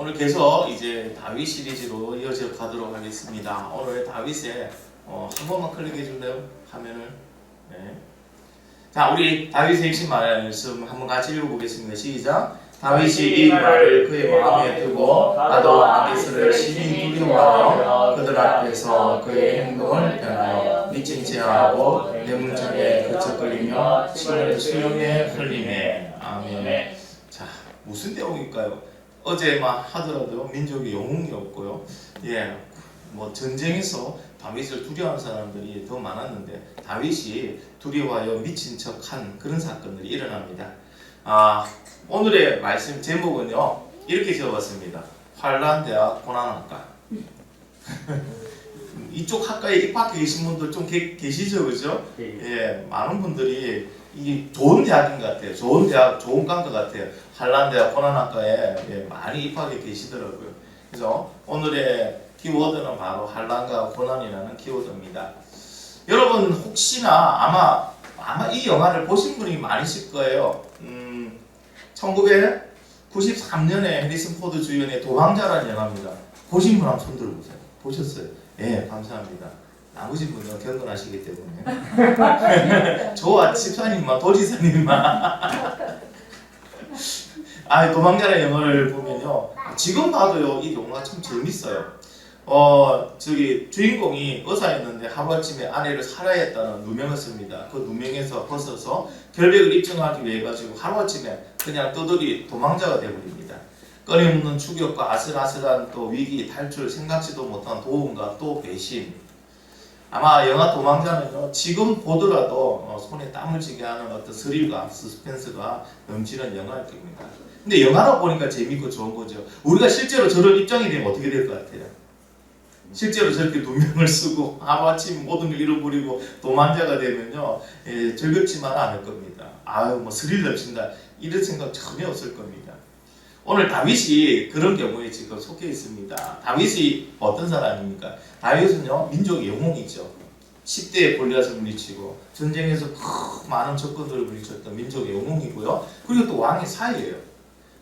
오늘 계속 이제 다윗 시리즈로 이어져 가도록 하겠습니다. 오늘 다윗에 한 번만 클릭해 줄래요? 화면을. 네. 자, 우리 다윗의 핵심 말씀 한번 같이 읽어보겠습니다. 시작. 다윗이 이 말을 그의 마음에 두고 나도 아기스를 심히 두려워하여 그들 앞에서 그의 행동을 변하여 미친 체하고 내 문짝에 그쳐끌리며 침을 수용에 흘리네. 아멘. 자, 무슨 내용일까요? 어제만 하더라도 민족의 영웅이 없고요. 뭐 전쟁에서 다윗을 두려워하는 사람들이 더 많았는데 다윗이 두려워하여 미친 척한 그런 사건들이 일어납니다. 오늘의 말씀 제목은요 이렇게 적어봤습니다. 환란대학 고난학과. 이쪽 학과에 입학해 계신 분들 좀 계시죠, 그죠? 많은 분들이 이게 좋은 대학인 것 같아요. 좋은 대학, 좋은 관 것 같아요. 한란대학 고난학과에 많이 입학해 계시더라고요. 그래서 오늘의 키워드는 바로 한란과 고난이라는 키워드입니다. 여러분 혹시나 아마 이 영화를 보신 분이 많으실 거예요. 1993년에 해리슨 포드 주연의 도망자라는 영화입니다. 보신 분 한번 손 들어보세요. 보셨어요? 네, 감사합니다. 나머지 분은 경건하시기 때문에. 저와 집사님만, 도지사님만. 도망자라는 영화를 보면요. 지금 봐도요, 이 영화가 참 재밌어요. 주인공이 의사였는데 하루아침에 아내를 살해야 했다는 누명을 씁니다. 그 누명에서 벗어서 결백을 입증하기 위해 가지고 하루아침에 그냥 떠돌이 도망자가 되어버립니다. 끊임없는 추격과 아슬아슬한 또 위기, 탈출, 생각지도 못한 도움과 또 배신. 아마 영화 도망자는요, 지금 보더라도 손에 땀을 쥐게 하는 어떤 스릴과 서스펜스가 넘치는 영화일 겁니다. 근데 영화로 보니까 재밌고 좋은 거죠. 우리가 실제로 저런 입장이 되면 어떻게 될 것 같아요? 실제로 저렇게 누명을 쓰고 하루아침 모든 걸 잃어버리고 도망자가 되면요, 즐겁지만 않을 겁니다. 뭐 스릴 넘친다 이런 생각 전혀 없을 겁니다. 오늘 다윗이 그런 경우에 지금 속해 있습니다. 다윗이 어떤 사람입니까? 다윗은요, 민족의 영웅이죠. 10대에 골리앗을 물리치고 전쟁에서 많은 적군들을 물리쳤던 민족의 영웅이고요. 그리고 또 왕의 사이예요.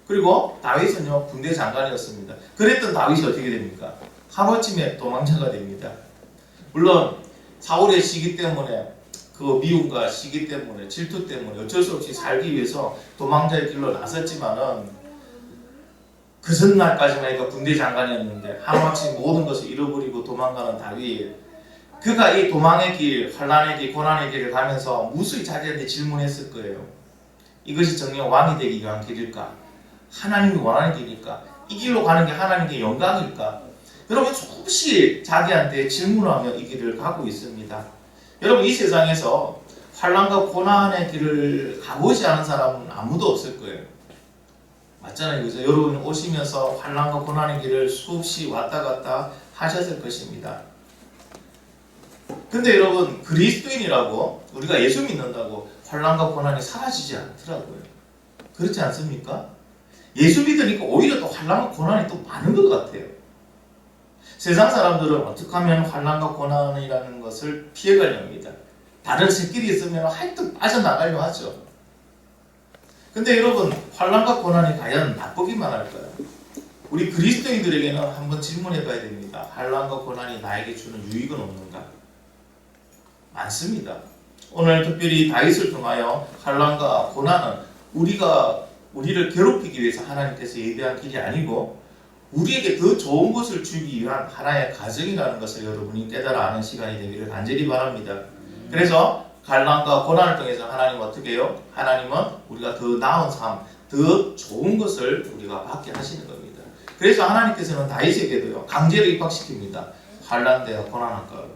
그리고 다윗은요, 군대 장관이었습니다. 그랬던 다윗이 어떻게 됩니까? 하루아침에 도망자가 됩니다. 물론 사울의 시기 때문에, 그 미움과 시기 때문에, 질투 때문에 어쩔 수 없이 살기 위해서 도망자의 길로 나섰지만은 그 전날까지만 해도 군대 장관이었는데 하루아침 모든 것을 잃어버리고 도망가는 다윗. 그가 이 도망의 길, 환난의 길, 고난의 길을 가면서 무수히 자기한테 질문했을 거예요. 이것이 정녕 왕이 되기 위한 길일까? 하나님이 원하는 길일까? 이 길로 가는 게 하나님께 영광일까? 여러분 조금씩 자기한테 질문하며 이 길을 가고 있습니다. 여러분 이 세상에서 환난과 고난의 길을 가보지 않은 사람은 아무도 없을 거예요. 맞잖아요, 그죠? 여러분 오시면서 환난과 고난의 길을 수없이 왔다 갔다 하셨을 것입니다. 근데 여러분 그리스도인이라고, 우리가 예수 믿는다고 환난과 고난이 사라지지 않더라고요. 그렇지 않습니까? 예수 믿으니까 오히려 또 환난과 고난이 또 많은 것 같아요. 세상 사람들은 어떻게 하면 환난과 고난이라는 것을 피해가려 합니다. 다른 새끼리 있으면 하여튼 빠져나가려 하죠. 근데 여러분 환난과 고난이 과연 나쁘기만 할까요? 우리 그리스도인들에게는 한번 질문해 봐야 됩니다. 환난과 고난이 나에게 주는 유익은 없는가? 많습니다. 오늘 특별히 다윗을 통하여 환난과 고난은 우리를 괴롭히기 위해서 하나님께서 예비한 길이 아니고 우리에게 더 좋은 것을 주기 위한 하나의 과정이라는 것을 여러분이 깨달아 아는 시간이 되기를 간절히 바랍니다. 그래서 환난과 고난을 통해서 하나님 어떻게 해요? 하나님은 우리가 더 나은 삶, 더 좋은 것을 우리가 받게 하시는 겁니다. 그래서 하나님께서는 다윗에게도요, 강제로 입학시킵니다. 환난대학 고난학과로.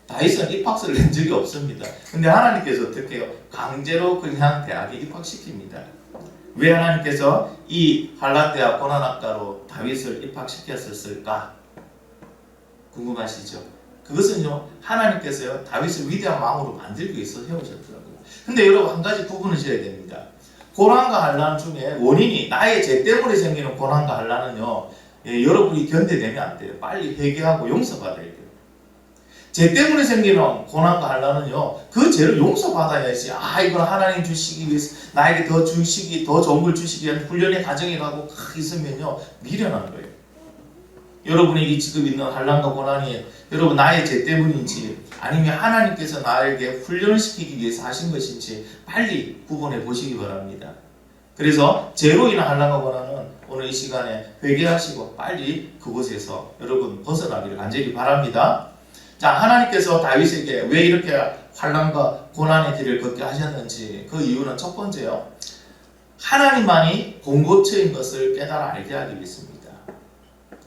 다윗은 입학서를 낸 적이 없습니다. 근데 하나님께서 어떻게 해요? 강제로 그냥 대학에 입학시킵니다. 왜 하나님께서 이 환난대학 고난학과로 다윗을 입학시켰을까? 궁금하시죠? 그것은요, 하나님께서요, 다윗을 위대한 왕으로 만들기 위해서 세우셨더라고요. 근데 여러분 한 가지 구분하셔야 됩니다. 고난과 환난 중에 원인이 나의 죄 때문에 생기는 고난과 환난은요, 여러분이 견뎌내면 안 돼요. 빨리 회개하고 용서받아야 돼요. 죄 때문에 생기는 고난과 환난은요, 그 죄를 용서받아야지. 이건 하나님 주시기 위해서 나에게 더 주시기, 더 좋은 걸 주시기 위한 훈련의 과정이 가고 있으면요, 미련한 거예요. 여러분에게 지금 있는 환난과 고난이 여러분 나의 죄 때문인지 아니면 하나님께서 나에게 훈련을 시키기 위해서 하신 것인지 빨리 구분해 보시기 바랍니다. 그래서 죄로 인한 환난과 고난은 오늘 이 시간에 회개하시고 빨리 그곳에서 여러분 벗어나기를 간절히 바랍니다. 자, 하나님께서 다윗에게 왜 이렇게 환난과 고난의 길을 걷게 하셨는지 그 이유는 첫 번째요, 하나님만이 공급처인 것을 깨달아 알게 하기 위해서입니다.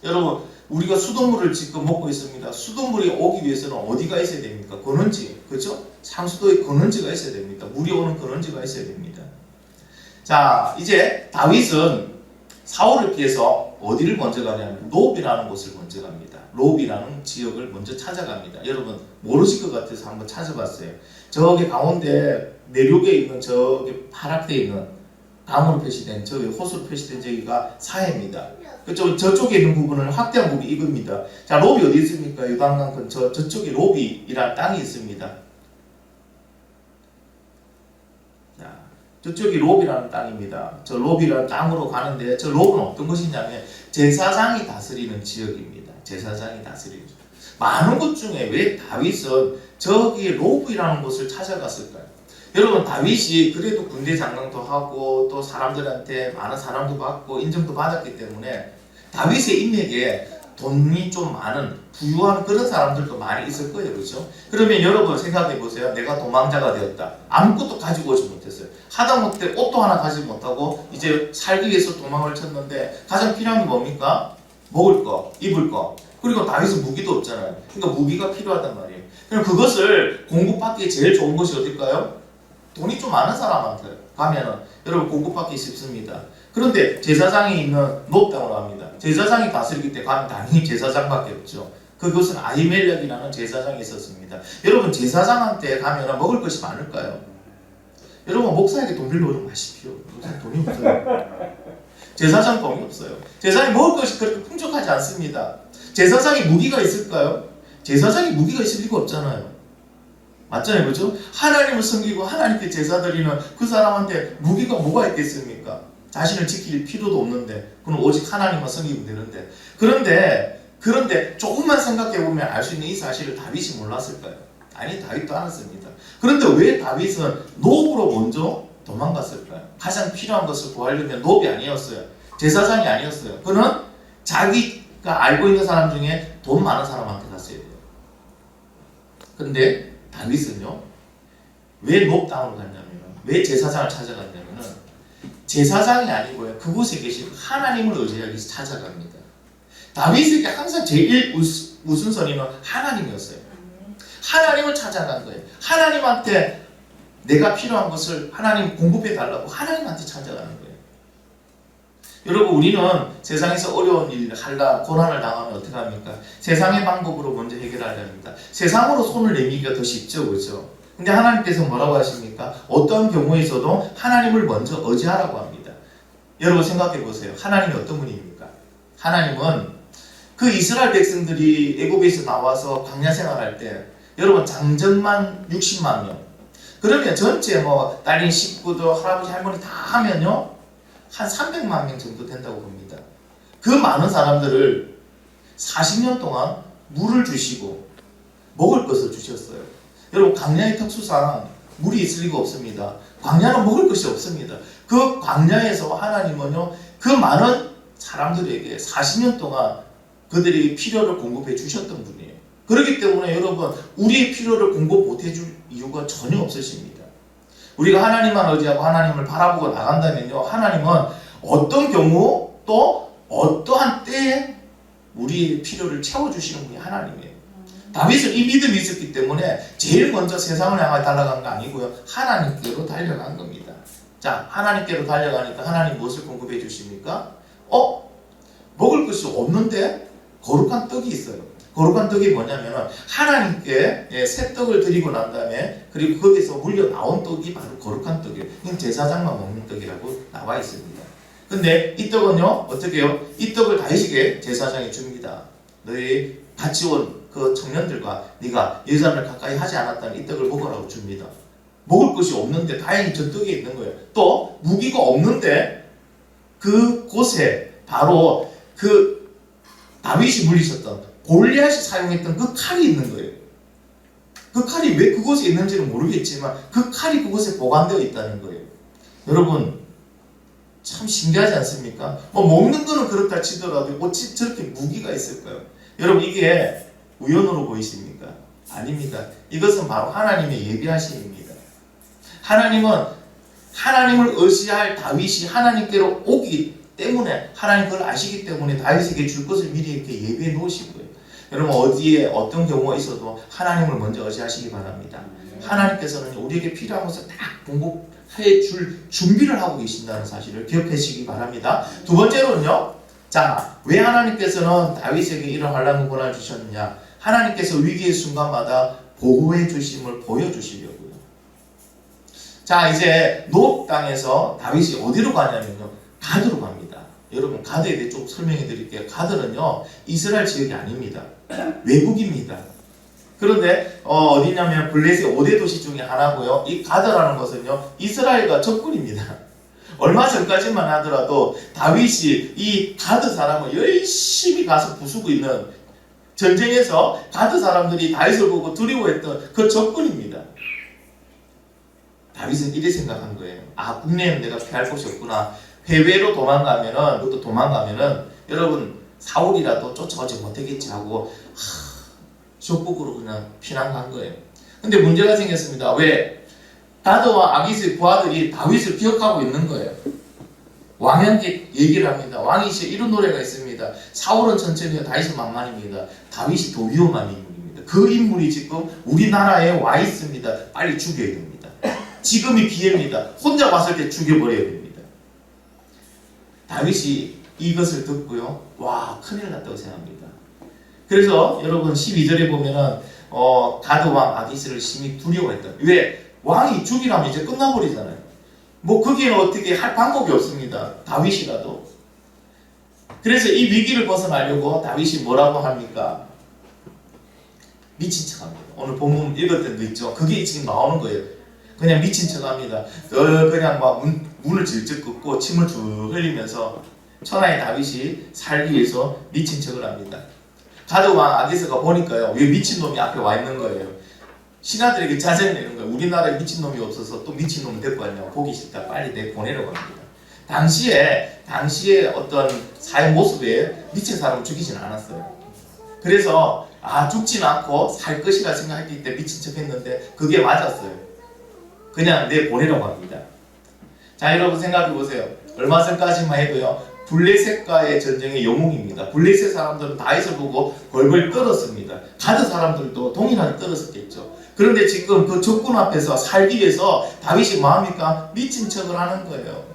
여러분, 우리가 수돗물을 지금 먹고 있습니다. 수돗물이 오기 위해서는 어디가 있어야 됩니까? 건원지, 그렇죠? 상수도에 건원지가 있어야 됩니다. 물이 오는 건원지가 있어야 됩니다. 자, 이제 다윗은 사울을 피해서 어디를 먼저 가냐면 노비라는 곳을 먼저 갑니다. 노비라는 지역을 먼저 찾아갑니다. 여러분 모르실 것 같아서 한번 찾아봤어요. 저기 가운데 내륙에 있는 저기 파랗게 있는 나무로 표시된 저기 호수로 표시된 저기가 사해입니다. 저쪽에 있는 부분은 확대한 부분이 이겁니다. 자, 로비 어디 있습니까? 요단강 근처 저쪽에 로비이라는 땅이 있습니다. 자, 저쪽이 로비라는 땅입니다. 저 로비라는 땅으로 가는데 저 로비는 어떤 것이냐면 제사장이 다스리는 지역입니다. 제사장이 다스리는 지역. 많은 것 중에 왜 다윗은 저기 로비라는 곳을 찾아갔을까요? 여러분 다윗이 그래도 군대 장관도 하고 또 사람들한테 많은 사랑도 받고 인정도 받았기 때문에 다윗의 인맥에 돈이 좀 많은 부유한 그런 사람들도 많이 있을 거예요. 그렇죠? 그러면 여러분 생각해 보세요. 내가 도망자가 되었다. 아무것도 가지고 오지 못했어요. 하다못해 옷도 하나 가지고 못하고 이제 살기 위해서 도망을 쳤는데 가장 필요한 게 뭡니까? 먹을 거, 입을 거. 그리고 다윗은 무기도 없잖아요. 그러니까 무기가 필요하단 말이에요. 그럼 그것을 공급받기 제일 좋은 것이 어딜까요? 돈이 좀 많은 사람한테 가면은 여러분 공급받기 쉽습니다. 그런데 제사장이 있는 노 땅으로 갑니다. 제사장이 다스리기 때문에 가면 당연히 제사장밖에 없죠. 그것은 아히멜렉이라는 제사장이 있었습니다. 여러분 제사장한테 가면 먹을 것이 많을까요? 여러분 목사에게 돈 빌려오지 마십시오. 목사 돈이 없어요. 제사장 돈이 없어요. 제사장이 먹을 것이 그렇게 풍족하지 않습니다. 제사장이 무기가 있을까요? 제사장이 무기가 있을 리가 없잖아요. 맞잖아요, 그죠? 하나님을 섬기고 하나님께 제사 드리는 그 사람한테 무기가 뭐가 있겠습니까? 자신을 지킬 필요도 없는데, 그럼 오직 하나님만 섬기면 되는데. 그런데 조금만 생각해 보면 알 수 있는 이 사실을 다윗이 몰랐을까요? 아니, 다윗도 알았습니다. 그런데 왜 다윗은 노브로 먼저 도망갔을까요? 가장 필요한 것을 구하려면 노비 아니었어요. 제사장이 아니었어요. 그는 자기가 알고 있는 사람 중에 돈 많은 사람한테 갔어야 돼요. 근데 다윗은요, 왜 노브 땅으로 갔냐면, 왜 제사장을 찾아갔냐면은, 제사장이 아니고요, 그곳에 계신 하나님을 의지하기 위해서 찾아갑니다. 다윗에게 항상 제일 우선순위는 하나님이었어요. 하나님을 찾아간 거예요. 하나님한테 내가 필요한 것을 하나님 공급해 달라고 하나님한테 찾아가는 거예요. 여러분 우리는 세상에서 어려운 일, 한란, 고난을 당하면 어떻게 합니까? 세상의 방법으로 먼저 해결하려 합니다. 세상으로 손을 내미기가 더 쉽죠, 그렇죠? 근데 하나님께서 뭐라고 하십니까? 어떠한 경우에서도 하나님을 먼저 의지하라고 합니다. 여러분 생각해 보세요. 하나님이 어떤 분입니까? 하나님은 그 이스라엘 백성들이 애굽에서 나와서 광야 생활할 때 여러분 장정만 60만 명, 그러면 전체 뭐 딸린 식구도 할아버지 할머니 다 하면요 한 300만 명 정도 된다고 봅니다. 그 많은 사람들을 40년 동안 물을 주시고 먹을 것을 주셨어요. 여러분 광야의 특수상 물이 있을 리가 없습니다. 광야는 먹을 것이 없습니다. 그 광야에서 하나님은요 그 많은 사람들에게 40년 동안 그들이 필요를 공급해 주셨던 분이에요. 그렇기 때문에 여러분 우리의 필요를 공급 못해 줄 이유가 전혀 없으십니다. 우리가 하나님만 의지하고 하나님을 바라보고 나간다면요 하나님은 어떤 경우 또 어떠한 때에 우리의 필요를 채워주시는 분이 하나님이에요. 다윗은 이 믿음이 있었기 때문에 제일 먼저 세상을 향해 달려간 거 아니고요 하나님께로 달려간 겁니다. 자, 하나님께로 달려가니까 하나님 무엇을 공급해 주십니까? 먹을 것이 없는데 거룩한 떡이 있어요. 거룩한 떡이 뭐냐면 하나님께 새 떡을 드리고 난 다음에 그리고 거기서 물려 나온 떡이 바로 거룩한 떡이에요. 이건 제사장만 먹는 떡이라고 나와 있습니다. 근데 이 떡은요 어떻게 해요? 이 떡을 다윗에게 제사장이 줍니다. 너희 같이 온 그 청년들과 네가 여자를 가까이 하지 않았다는 이 떡을 먹으라고 줍니다. 먹을 것이 없는데 다행히 저 떡에 있는 거예요. 또 무기가 없는데 그곳에 바로 그 다윗이 물리쳤던 골리앗이 사용했던 그 칼이 있는 거예요. 그 칼이 왜 그곳에 있는지는 모르겠지만 그 칼이 그곳에 보관되어 있다는 거예요. 여러분 참 신기하지 않습니까? 먹는 거는 그렇다 치더라도 어찌 저렇게 무기가 있을까요? 여러분 이게 우연으로 보이십니까? 아닙니다. 이것은 바로 하나님의 예비하심입니다. 하나님은 하나님을 의지할 다윗이 하나님께로 오기 때문에 하나님 그걸 아시기 때문에 다윗에게 줄 것을 미리 이렇게 예비해 놓으신 거예요. 여러분 어디에 어떤 경우가 있어도 하나님을 먼저 의지하시기 바랍니다. 하나님께서는 우리에게 필요한 것을 다 공급해 줄 준비를 하고 계신다는 사실을 기억하시기 바랍니다. 두 번째로는요. 자, 왜 하나님께서는 다윗에게 이런 환난을 권한을 주셨느냐? 하나님께서 위기의 순간마다 보호해 주심을 보여주시려고요. 자, 이제 노 땅에서 다윗이 어디로 가냐면요. 가드로 갑니다. 여러분 가드에 대해 좀 설명해 드릴게요. 가드는요. 이스라엘 지역이 아닙니다. 외국입니다. 그런데 어디냐면 블레셋 5대 도시 중에 하나고요. 이 가드라는 것은요. 이스라엘과 적군입니다. 얼마 전까지만 하더라도 다윗이 이 가드 사람을 열심히 가서 부수고 있는 전쟁에서 가드 사람들이 다윗을 보고 두려워했던 그 적군입니다. 다윗은 이렇게 생각한 거예요. 아, 국내에는 내가 피할 곳이 없구나. 해외로 도망가면은, 그것도 도망가면은, 여러분, 사울이라도 쫓아오지 못하겠지 하고, 적국으로 그냥 피난 간 거예요. 근데 문제가 생겼습니다. 왜? 가드와 아기스의 부하들이 다윗을 기억하고 있는 거예요. 왕한테 얘기를 합니다. 왕이 이제 이런 노래가 있습니다. 사울은 천천히요, 다윗은 만만입니다. 다윗이 더 위험한 인물입니다. 그 인물이 지금 우리나라에 와 있습니다. 빨리 죽여야 됩니다. 지금이 기회입니다. 혼자 봤을 때 죽여버려야 됩니다. 다윗이 이것을 듣고요. 와, 큰일 났다고 생각합니다. 그래서 여러분 12절에 보면은 가드 왕 아기스를 심히 두려워했다. 왜? 왕이 죽이라면 이제 끝나버리잖아요. 뭐 거기에는 어떻게 할 방법이 없습니다. 다윗이라도. 그래서 이 위기를 벗어나려고 다윗이 뭐라고 합니까? 미친 척합니다. 오늘 본문 읽을 때도 있죠. 그게 지금 나오는 거예요. 그냥 미친 척합니다. 그냥 막 문을 질질 긋고 침을 쭉 흘리면서 천하의 다윗이 살기 위해서 미친 척을 합니다. 가드 왕 아기스가 보니까요. 왜 미친놈이 앞에 와 있는 거예요. 신하들에게 짜증내는 거예요. 우리나라에 미친놈이 없어서 또 미친놈을 데리고 왔냐고. 보기 싫다. 빨리 내보내려고 합니다. 당시에 어떤 사회 모습에 미친 사람을 죽이지는 않았어요. 그래서 죽진 않고 살 것이라 생각했기 때문에 미친 척 했는데 그게 맞았어요. 그냥 내보내려고 합니다. 자, 여러분 생각해 보세요. 얼마 전까지만 해도요. 블레셋과의 전쟁의 영웅입니다. 블레셋 사람들은 다윗을 보고 벌벌 떨었습니다. 가드 사람들도 동일하게 떨었었겠죠. 그런데 지금 그 적군 앞에서 살기 위해서 다윗이 뭐합니까? 미친 척을 하는 거예요.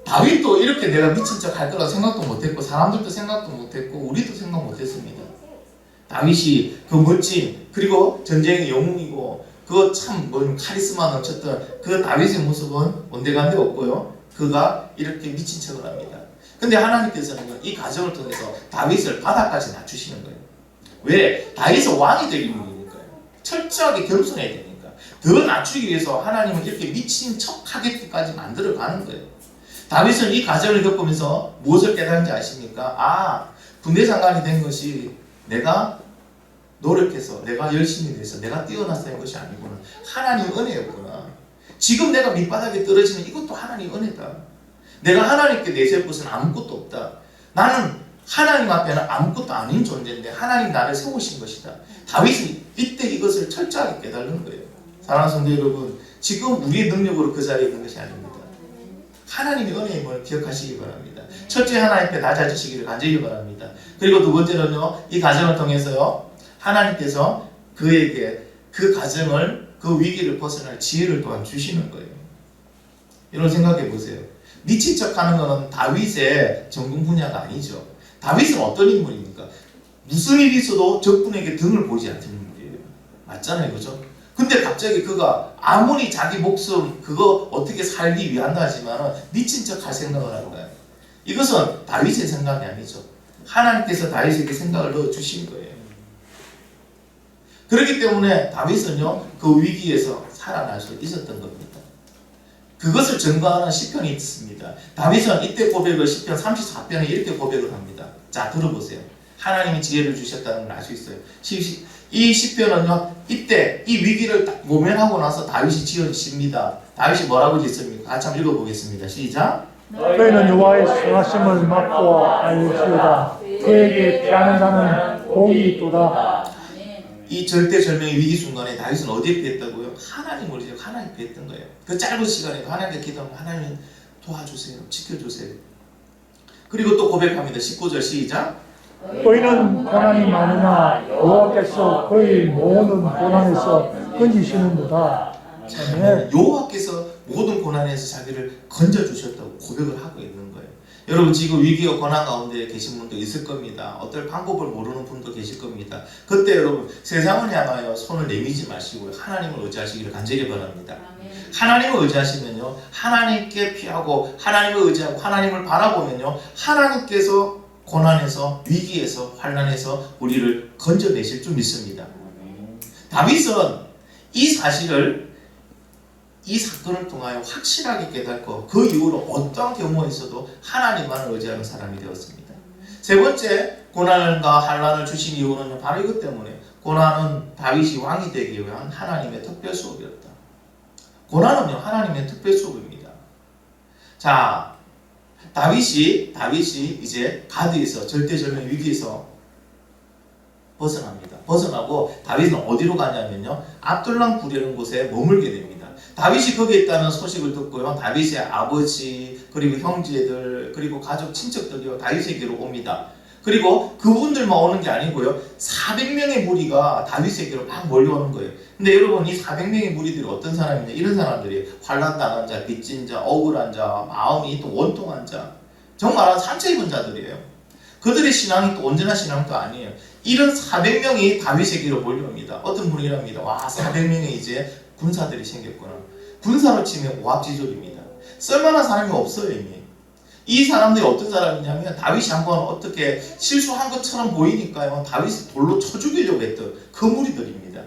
다윗도 이렇게 내가 미친 척 할 거라고 생각도 못했고 사람들도 생각도 못했고 우리도 생각 못했습니다. 다윗이 그 멋진 그리고 전쟁의 영웅이고 그 참 카리스마 넘쳤던 그 다윗의 모습은 온데간데 없고요. 그가 이렇게 미친 척을 합니다. 근데 하나님께서는 이 과정을 통해서 다윗을 바닥까지 낮추시는 거예요. 왜? 다윗은 왕이 될 인물이니까요. 철저하게 겸손해야 되니까. 더 낮추기 위해서 하나님은 이렇게 미친 척 하게까지 만들어가는 거예요. 다윗은 이 과정을 겪으면서 무엇을 깨달은지 아십니까? 군대 장관이 된 것이 내가 노력해서 내가 열심히 해서 내가 뛰어나서 한 것이 아니구나. 하나님의 은혜였구나. 지금 내가 밑바닥에 떨어지면 이것도 하나님의 은혜다. 내가 하나님께 내세울 것은 아무것도 없다. 나는 하나님 앞에는 아무것도 아닌 존재인데 하나님 나를 세우신 것이다. 다윗은 이때 이것을 철저하게 깨달는 거예요. 사랑하는 성도 여러분, 지금 우리의 능력으로 그 자리에 있는 것이 아닙니다. 하나님의 은혜임을 기억하시기 바랍니다. 첫째 하나님 앞에 낮아지시기를 간절히 바랍니다. 그리고 두 번째로는요, 이 과정을 통해서요, 하나님께서 그에게 그 과정을 그 위기를 벗어날 지혜를 또한 주시는 거예요. 이런 생각해 보세요. 미친 척하는 것은 다윗의 전공 분야가 아니죠. 다윗은 어떤 인물입니까? 무슨 일이 있어도 적군에게 등을 보이지 않는 인물이에요. 맞잖아요, 그죠? 근데 갑자기 그가 아무리 자기 목숨 그거 어떻게 살기 위한다 하지만 미친 척 할 생각을 하는 거예요. 이것은 다윗의 생각이 아니죠. 하나님께서 다윗에게 생각을 넣어주신 거예요. 그렇기 때문에 다윗은요, 그 위기에서 살아날 수 있었던 겁니다. 그것을 증거하는 시편이 있습니다. 다윗은 이때 고백을 시편 34편에 이렇게 고백을 합니다. 자, 들어보세요. 하나님이 지혜를 주셨다는 걸 알 수 있어요. 이 시편은요, 이때 이 위기를 딱 모면하고 나서 다윗이 지어집니다. 다윗이 뭐라고 짓습니까? 같이 한번 읽어보겠습니다. 시작. 너희는 여호와의 선하심을 맛보아 알지어다. 그에게 피하는 자는 복이 있도다. 이 절대절명의 위기 순간에 다윗은 어디에 피했다고요? 하나님을 이제 하나님 피했던 거예요. 그 짧은 시간에 하나님께 기도하면 하나님 도와주세요. 지켜주세요. 그리고 또 고백합니다. 19절 시작. 너희는 고난이 많으나 여호와께서 그의 모든 고난에서 건지시는도다. 여호와께서 모든 고난에서 자기를 건져주셨다고 고백을 하고 있는 거예요. 여러분 지금 위기와 고난 가운데 계신 분도 있을 겁니다. 어떨 방법을 모르는 분도 계실 겁니다. 그때 여러분 세상을 향하여 손을 내미지 마시고요. 하나님을 의지하시기를 간절히 바랍니다. 하나님을 의지하시면요. 하나님께 피하고 하나님을 의지하고 하나님을 바라보면요. 하나님께서 고난에서 위기에서 환난에서 우리를 건져내실 줄 믿습니다. 다윗은 이 사실을 이 사건을 통하여 확실하게 깨닫고 그 이후로 어떠한 경우가 있어도 하나님만을 의지하는 사람이 되었습니다. 세 번째 고난과 환난을 주신 이유는 바로 이것 때문에 고난은 다윗이 왕이 되기 위한 하나님의 특별 수업이었다. 고난은요 하나님의 특별 수업입니다. 자, 다윗이 이제 가드에서 절대절명 위기에서 벗어납니다. 벗어나고 다윗은 어디로 가냐면요 압둘람 굴이라는 곳에 머물게 됩니다. 다윗이 거기에 있다는 소식을 듣고요 다윗의 아버지 그리고 형제들 그리고 가족 친척들이요 다윗에게로 옵니다. 그리고 그분들만 오는 게 아니고요 400명의 무리가 다윗에게로 막 몰려오는 거예요. 근데 여러분 이 400명의 무리들이 어떤 사람이냐 이런 사람들이 환난당한 자, 빚진 자, 억울한 자, 마음이 또 원통한 자 정말 상처 입은 자들이에요. 그들의 신앙이 또 온전한 신앙도 아니에요. 이런 400명이 다윗에게로 몰려옵니다. 어떤 분이랍니다. 와 400명의 이제 군사들이 생겼구나. 군사로 치면 오합지졸입니다. 쓸만한 사람이 없어요 이미. 이 사람들이 어떤 사람이냐면 다윗이 한번 어떻게 실수한 것처럼 보이니까요 다윗을 돌로 쳐 죽이려고 했던 그 무리들입니다.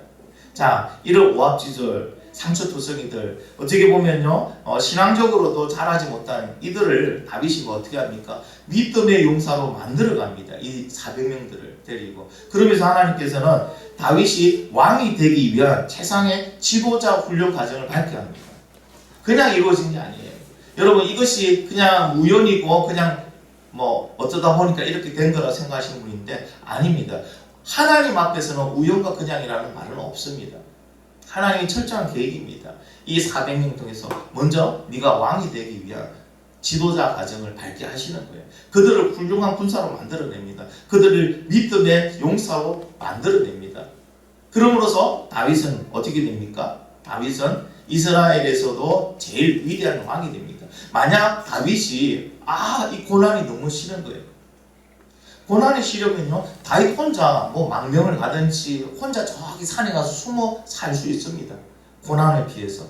자, 이런 오합지졸 상처투성이들 어떻게 보면요 신앙적으로도 잘하지 못한 이들을 다윗이 어떻게 합니까? 믿음의 용사로 만들어갑니다. 이 400명들을 데리고. 그러면서 하나님께서는 다윗이 왕이 되기 위한 최상의 지도자 훈련 과정을 밝게 합니다. 그냥 이루어진 게 아니에요. 여러분 이것이 그냥 우연이고 그냥 뭐 어쩌다 보니까 이렇게 된 거라 생각하시는 분인데 아닙니다. 하나님 앞에서는 우연과 그냥이라는 말은 없습니다. 하나님의 철저한 계획입니다. 이 400명 통해서 먼저 네가 왕이 되기 위한 지도자 과정을 밝게 하시는 거예요. 그들을 훌륭한 군사로 만들어냅니다. 그들을 믿음의 용사로 만들어냅니다. 그러므로서 다윗은 어떻게 됩니까? 다윗은 이스라엘에서도 제일 위대한 왕이 됩니다. 만약 다윗이 이 고난이 너무 싫은 거예요. 고난이 싫으면요 다윗 혼자 뭐 망명을 가든지 혼자 저기 산에 가서 숨어 살 수 있습니다. 고난을 피해서.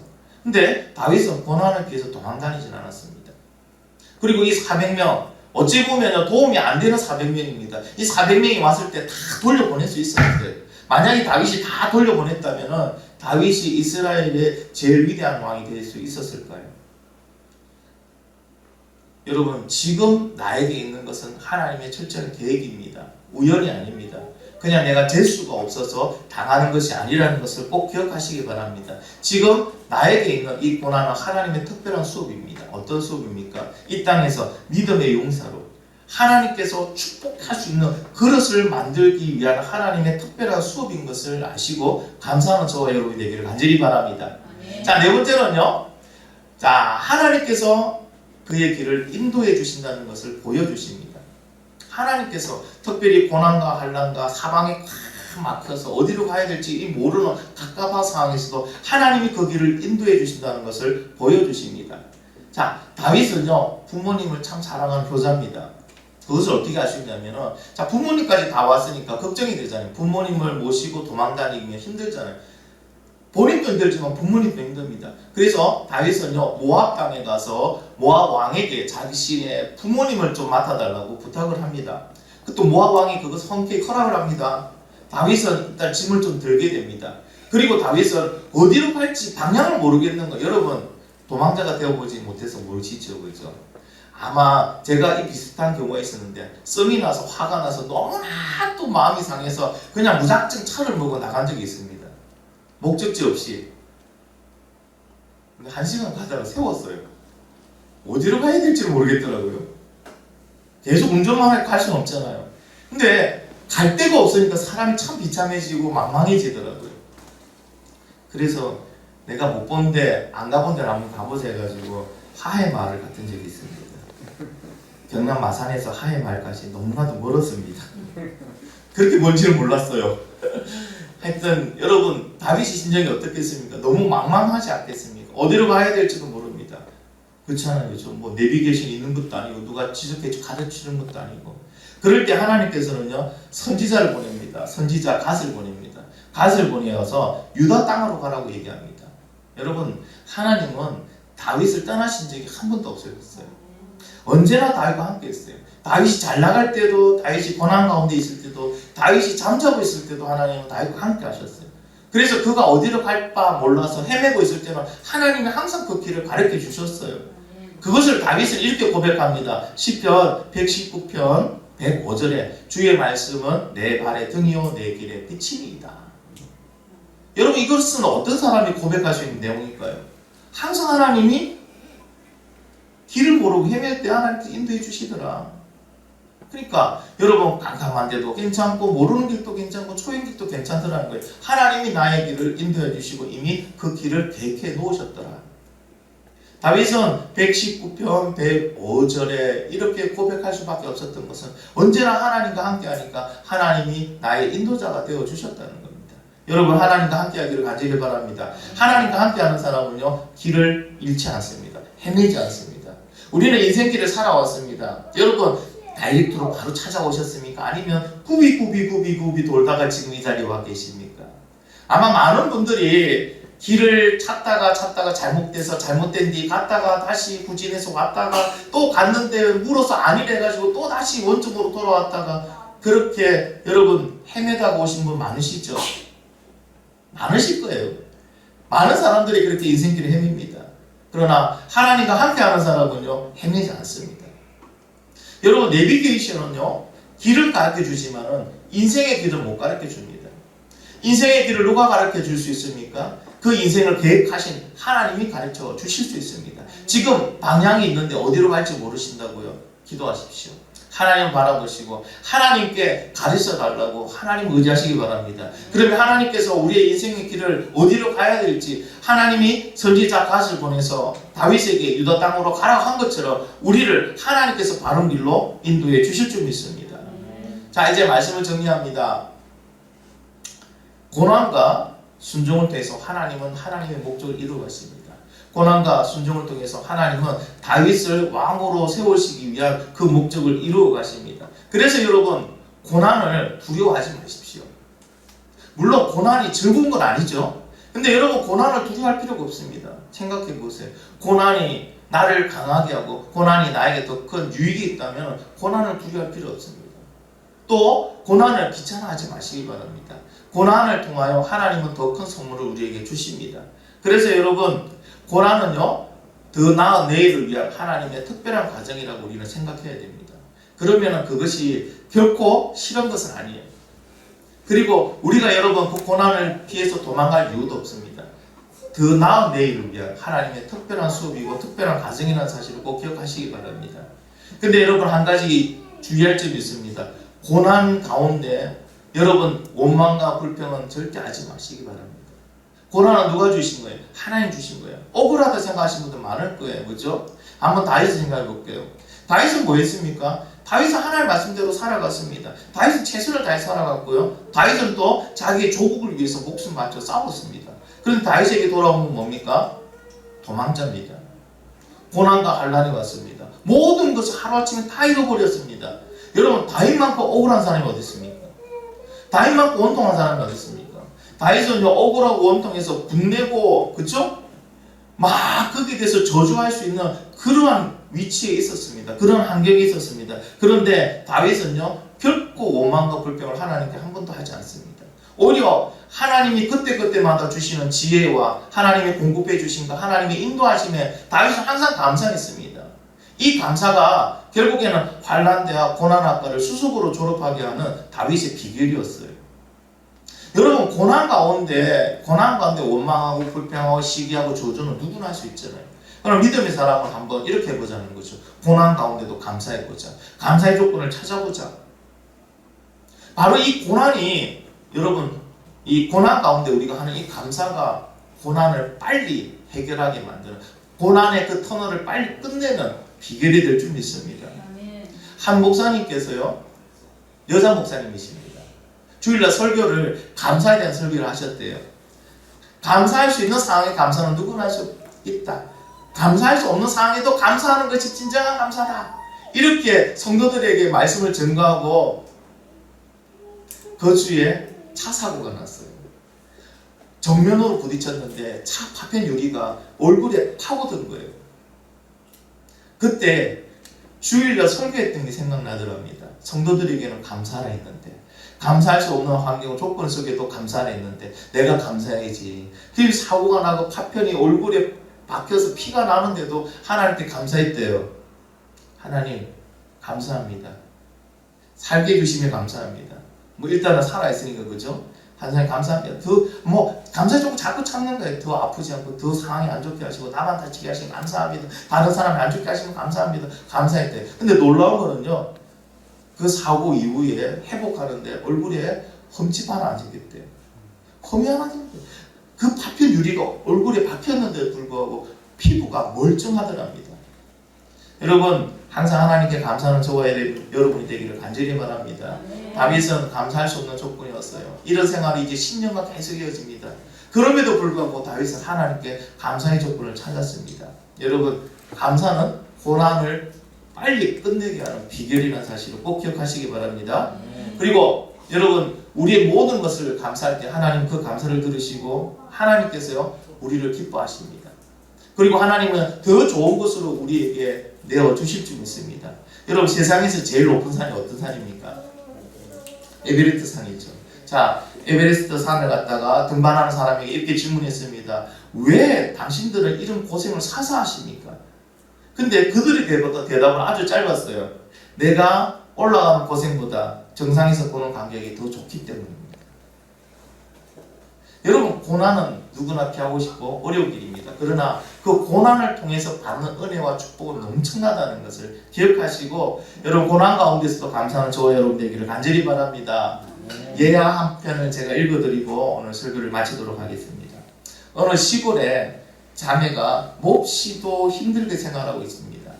근데 다윗은 고난을 피해서 도망다니진 않았습니다. 그리고 이 400명 어찌 보면 도움이 안 되는 400명입니다. 이 400명이 왔을 때 다 돌려보낼 수 있었는데 만약에 다윗이 다 돌려보냈다면 다윗이 이스라엘의 제일 위대한 왕이 될 수 있었을까요? 여러분 지금 나에게 있는 것은 하나님의 철저한 계획입니다. 우연이 아닙니다. 그냥 내가 될 수가 없어서 당하는 것이 아니라는 것을 꼭 기억하시기 바랍니다. 지금 나에게 있는 이 고난은 하나님의 특별한 수업입니다. 어떤 수업입니까? 이 땅에서 믿음의 용사로 하나님께서 축복할 수 있는 그릇을 만들기 위한 하나님의 특별한 수업인 것을 아시고 감사하는 저와 여러분이 되기를 간절히 바랍니다. 자, 네 번째는요. 자, 하나님께서 그의 길을 인도해 주신다는 것을 보여주십니다. 하나님께서 특별히 고난과 환난과 사방에 꽉 막혀서 어디로 가야 될지 모르는 갑갑한 상황에서도 하나님이 그 길을 인도해 주신다는 것을 보여주십니다. 자, 다윗은요 부모님을 참 사랑하는 효자입니다. 그것을 어떻게 할 수 있냐면은 자 부모님까지 다 왔으니까 걱정이 되잖아요. 부모님을 모시고 도망다니면 힘들잖아요. 본인도 힘들지만 부모님도 힘듭니다. 그래서 다윗은요 모압 땅에 가서 모압 왕에게 자신의 부모님을 좀 맡아달라고 부탁을 합니다. 또 모압 왕이 그거 흔쾌히 허락을 합니다. 다윗은 일단 짐을 좀 들게 됩니다. 그리고 다윗은 어디로 갈지 방향을 모르겠는 거. 여러분 도망자가 되어보지 못해서 모르시죠, 그죠? 아마 제가 이 비슷한 경우가 있었는데 썸이 나서 화가 나서 너무나 또 마음이 상해서 그냥 무작정 차를 몰고 나간 적이 있습니다. 목적지 없이. 근데 1시간 가다가 세웠어요. 어디로 가야 될지 모르겠더라고요. 계속 운전만 갈 수는 없잖아요. 근데 갈 데가 없으니까 사람이 참 비참해지고 망망해지더라고요. 그래서 내가 못 본데 안 가본 데를 한번 가보자 해가지고 하해 마을 같은 적이 있습니다. 경남 마산에서 하해 마을까지 너무나도 멀었습니다. 그렇게 먼지를 몰랐어요. 하여튼 여러분 다윗이 심정이 어떻겠습니까? 너무 망망하지 않겠습니까? 어디로 가야 될지도 모릅니다. 그렇잖아요. 그렇죠? 뭐 내비게이션 있는 것도 아니고 누가 지적해 가르치는 것도 아니고 그럴 때 하나님께서는요 선지자를 보냅니다. 선지자 갓을 보냅니다. 갓을 보내어서 유다 땅으로 가라고 얘기합니다. 여러분 하나님은 다윗을 떠나신 적이 한 번도 없으셨어요. 언제나 다윗과 함께 했어요. 다윗이 잘 나갈 때도 다윗이 고난 가운데 있을 때도 다윗이 잠자고 있을 때도 하나님은 다윗과 함께 하셨어요. 그래서 그가 어디로 갈 바 몰라서 헤매고 있을 때는 하나님이 항상 그 길을 가르쳐 주셨어요. 그것을 다윗은 이렇게 고백합니다. 시편 119편 105절에 주의 말씀은 내 발의 등이요 내 길의 빛이니이다. 여러분 이것은 어떤 사람이 고백할 수 있는 내용일까요? 항상 하나님이 길을 모르고 헤맬 때 하나님께서 인도해 주시더라. 그러니까 여러분 깜깜한데도 괜찮고 모르는 길도 괜찮고 초인 길도 괜찮더라는 거예요. 하나님이 나의 길을 인도해 주시고 이미 그 길을 계획해 놓으셨더라. 다윗은 119편 105절에 이렇게 고백할 수밖에 없었던 것은 언제나 하나님과 함께 하니까 하나님이 나의 인도자가 되어 주셨다는 겁니다. 여러분 하나님과 함께 하기를 간절히 바랍니다. 하나님과 함께 하는 사람은요 길을 잃지 않습니다. 헤매지 않습니다. 우리는 인생길을 살아왔습니다. 여러분 다이렉트로 바로 찾아오셨습니까? 아니면 구비 돌다가 지금 이 자리에 와 계십니까? 아마 많은 분들이 길을 찾다가 잘못돼서 잘못된 뒤 갔다가 다시 후진해서 왔다가 또 갔는데 물어서 아니래 가지고 또 다시 원점으로 돌아왔다가 그렇게 여러분 헤매다가 오신 분 많으시죠? 많으실 거예요. 많은 사람들이 그렇게 인생길을 헤맵니다. 그러나 하나님과 함께하는 사람은요 헤매지 않습니다. 여러분 내비게이션은요 길을 가르쳐 주지만은 인생의 길을 못 가르쳐 줍니다. 인생의 길을 누가 가르쳐 줄 수 있습니까? 그 인생을 계획하신 하나님이 가르쳐 주실 수 있습니다. 지금 방향이 있는데 어디로 갈지 모르신다고요? 기도하십시오. 하나님 바라보시고 하나님께 가르쳐 달라고 하나님 의지하시기 바랍니다. 그러면 하나님께서 우리의 인생의 길을 어디로 가야 될지 하나님이 선지자 갓을 보내서 다윗에게 유다 땅으로 가라고 한 것처럼 우리를 하나님께서 바른 길로 인도해 주실 줄 믿습니다. 자 이제 말씀을 정리합니다. 고난과 순종을 통해서 하나님은 하나님의 목적을 이루어가십니다. 고난과 순종을 통해서 하나님은 다윗을 왕으로 세우시기 위한 그 목적을 이루어 가십니다. 그래서 여러분 고난을 두려워하지 마십시오. 물론 고난이 즐거운 건 아니죠. 근데 여러분 고난을 두려워할 필요가 없습니다. 생각해 보세요. 고난이 나를 강하게 하고 고난이 나에게 더 큰 유익이 있다면 고난을 두려워할 필요 없습니다. 또 고난을 귀찮아하지 마시기 바랍니다. 고난을 통하여 하나님은 더 큰 선물을 우리에게 주십니다. 그래서 여러분 고난은요 더 나은 내일을 위한 하나님의 특별한 과정이라고 우리는 생각해야 됩니다. 그러면 그것이 결코 싫은 것은 아니에요. 그리고 우리가 여러분 그 고난을 피해서 도망갈 이유도 없습니다. 더 나은 내일을 위한 하나님의 특별한 수업이고 특별한 과정이라는 사실을 꼭 기억하시기 바랍니다. 근데 여러분 한 가지 주의할 점이 있습니다. 고난 가운데 여러분 원망과 불평은 절대 하지 마시기 바랍니다. 고난은 누가 주신 거예요? 하나님 주신 거예요. 억울하다 생각하시는 분들 많을 거예요. 그렇죠? 한번 다윗을 생각해 볼게요. 다윗은 뭐 했습니까? 다윗은 하나님 말씀대로 살아갔습니다. 다윗은 최선을 다해 살아갔고요. 다윗은 또 자기의 조국을 위해서 목숨 바쳐 싸웠습니다. 그런데 다윗에게 돌아온 건 뭡니까? 도망자입니다. 고난과 환난이 왔습니다. 모든 것을 하루아침에 다 잃어버렸습니다. 여러분 다윗만큼 억울한 사람이 어디 있습니까? 다윗만큼 원통한 사람이 어디 있습니까? 다윗은 억울하고 원통해서 분내고 그쵸? 막 거기에 대해서 저주할 수 있는 그러한 위치에 있었습니다. 그런 환경에 있었습니다. 그런데 다윗은요 결코 원망과 불평을 하나님께 한 번도 하지 않습니다. 오히려 하나님이 그때그때마다 주시는 지혜와 하나님의 공급해 주심과 하나님의 인도하심에 다윗은 항상 감사했습니다. 이 감사가 결국에는 환난대학 고난학과를 수석으로 졸업하게 하는 다윗의 비결이었어요. 여러분, 고난 가운데 원망하고 불평하고 시기하고 저주는 누구나 할 수 있잖아요. 그럼 믿음의 사람은 한번 이렇게 해보자는 거죠. 고난 가운데도 감사해보자. 감사의 조건을 찾아보자. 바로 이 고난이, 여러분, 이 고난 가운데 우리가 하는 이 감사가 고난을 빨리 해결하게 만드는, 고난의 그 터널을 빨리 끝내는 비결이 될 줄 믿습니다. 한 목사님께서요, 여자 목사님이십니다. 주일날 설교를 감사에 대한 설교를 하셨대요. 감사할 수 있는 상황에 감사는 누구나 할 수 있다. 감사할 수 없는 상황에도 감사하는 것이 진정한 감사다. 이렇게 성도들에게 말씀을 전가하고 그 주에 차 사고가 났어요. 정면으로 부딪혔는데 차 파편 유리가 얼굴에 파고든 거예요. 그때 주일날 설교했던 게 생각나더랍니다. 성도들에게는 감사라 했는데, 감사할 수 없는 환경 조건 속에도 감사라 했는데 내가 감사해야지. 그 사고가 나고 파편이 얼굴에 박혀서 피가 나는데도 하나님께 감사했대요. 하나님 감사합니다. 살게 해주심에 감사합니다. 뭐 일단은 살아있으니까, 그죠? 하나님 감사합니다. 감사 조금 자꾸 찾는 거예요. 더 아프지 않고 더 상황이 안 좋게 하시고 나만 다치게 하시면 감사합니다. 다른 사람이 안 죽게 하시면 감사합니다. 감사했대요. 근데 놀라운 거는요, 그 사고 이후에 회복하는데 얼굴에 흠집 하나 안 생겼대요. 흠이 하나 생겼대요. 그 파편 유리가 얼굴에 박혔는데도 불구하고 피부가 멀쩡하더랍니다. 여러분, 항상 하나님께 감사하는 저와 여러분이 되기를 간절히 바랍니다. 다윗은 감사할 수 없는 조건이었어요. 이런 생활이 이제 10년간 계속 이어집니다. 그럼에도 불구하고 다윗은 하나님께 감사의 조건을 찾았습니다. 여러분, 감사는 고난을 빨리 끝내게 하는 비결이라는 사실을 꼭 기억하시기 바랍니다. 그리고 여러분, 우리의 모든 것을 감사할 때 하나님 그 감사를 들으시고 하나님께서요 우리를 기뻐하십니다. 그리고 하나님은 더 좋은 것으로 우리에게 내어주실 줄 믿습니다. 여러분, 세상에서 제일 높은 산이 어떤 산입니까? 에베레스트 산이죠. 자, 에베레스트 산을 갔다가 등반하는 사람에게 이렇게 질문했습니다. 왜 당신들은 이런 고생을 사서 하십니까? 근데 그들의 대답은 아주 짧았어요. 내가 올라가는 고생보다 정상에서 보는 감격이 더 좋기 때문입니다. 여러분, 고난은 누구나 피하고 싶고 어려운 길입니다. 그러나 그 고난을 통해서 받는 은혜와 축복은 엄청나다는 것을 기억하시고, 여러분, 고난 가운데서도 감사하는 저와 여러분 되기를 간절히 바랍니다. 예화 한 편을 제가 읽어드리고 오늘 설교를 마치도록 하겠습니다. 어느 시골에 자매가 몹시도 힘들게 생활하고 있습니다.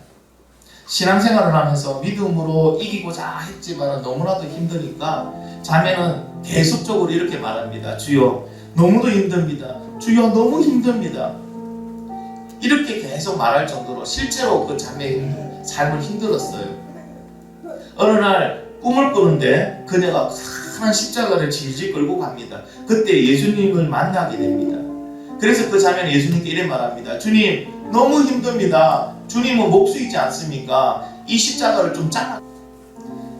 신앙생활을 하면서 믿음으로 이기고자 했지만 너무나도 힘드니까 자매는 계속적으로 이렇게 말합니다. 주여, 너무도 힘듭니다. 주여, 너무 힘듭니다. 이렇게 계속 말할 정도로 실제로 그 자매의 삶은 힘들었어요. 어느 날 꿈을 꾸는데 그녀가 큰 십자가를 질질 끌고 갑니다. 그때 예수님을 만나게 됩니다. 그래서 그 자매는 예수님께 이래 말합니다. 주님, 너무 힘듭니다. 주님은 목수이지 않습니까? 이 십자가를 좀 잘라.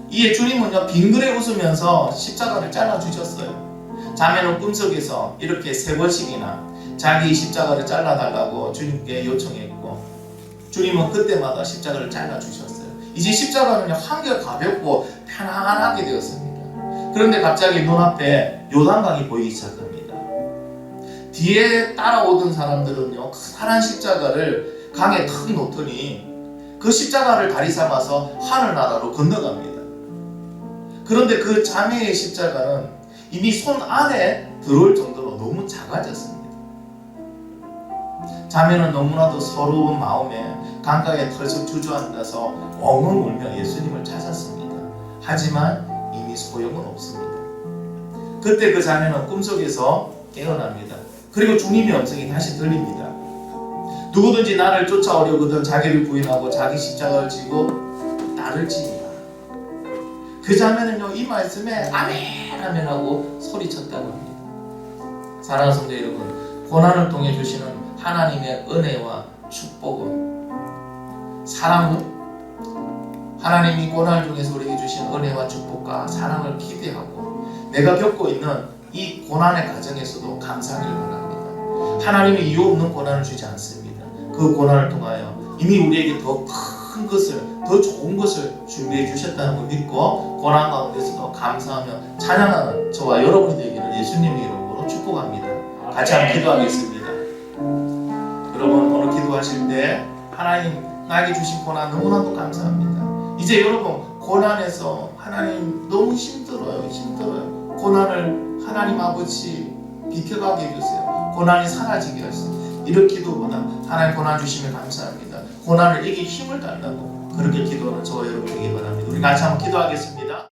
이에 주님은요 빙그레 웃으면서 십자가를 잘라주셨어요. 자매는 꿈속에서 이렇게 3번씩이나 자기 십자가를 잘라달라고 주님께 요청했고, 주님은 그때마다 십자가를 잘라주셨어요. 이제 십자가는 한결 가볍고 편안하게 되었습니다. 그런데 갑자기 눈앞에 요단강이 보이기 시작합니다. 뒤에 따라오던 사람들은요 파란 십자가를 강에 탁 놓더니 그 십자가를 다리 삼아서 하늘나라로 건너갑니다. 그런데 그 자매의 십자가는 이미 손 안에 들어올 정도로 너무 작아졌습니다. 자매는 너무나도 서러운 마음에 강가에 털썩 주저앉아서 엉엉 울며 예수님을 찾았습니다. 하지만 이미 소용은 없습니다. 그때 그 자매는 꿈속에서 깨어납니다. 그리고 주님의 음성이 다시 들립니다. 누구든지 나를 쫓아오려거든 자기를 부인하고 자기 십자가를 지고 나를 지니라. 그 자매는요 이 말씀에 아멘 아멘 하고 소리쳤다고 합니다. 사랑하는 성도 여러분, 고난을 통해 주시는 하나님의 은혜와 축복은, 사랑은, 하나님이 고난을 통해서 우리에게 주신 은혜와 축복과 사랑을 기대하고 내가 겪고 있는 이 고난의 과정에서도 감사하기를 바랍니다. 하나님이 이유 없는 고난을 주지 않습니다. 그 고난을 통하여 이미 우리에게 더 큰 것을, 더 좋은 것을 준비해 주셨다는 걸 믿고 고난 가운데서도 감사하며 찬양하는 저와 여러분이 되기를 예수님의 이름으로 축복합니다. 같이 한번 기도하겠습니다. 여러분 오늘 기도하실 때 하나님 나에게 주신 고난 너무나도 감사합니다. 이제 여러분 고난에서 하나님 너무 힘들어요. 고난을 하나님 아버지 비켜가게 해주세요. 고난이 사라지게 하세요. 이런 기도보다 하나님 고난 주시면 감사합니다. 고난을 이길 힘을 달라고 그렇게 기도하는 저와 여러분 되기 바랍니다. 우리 같이 한번 기도하겠습니다.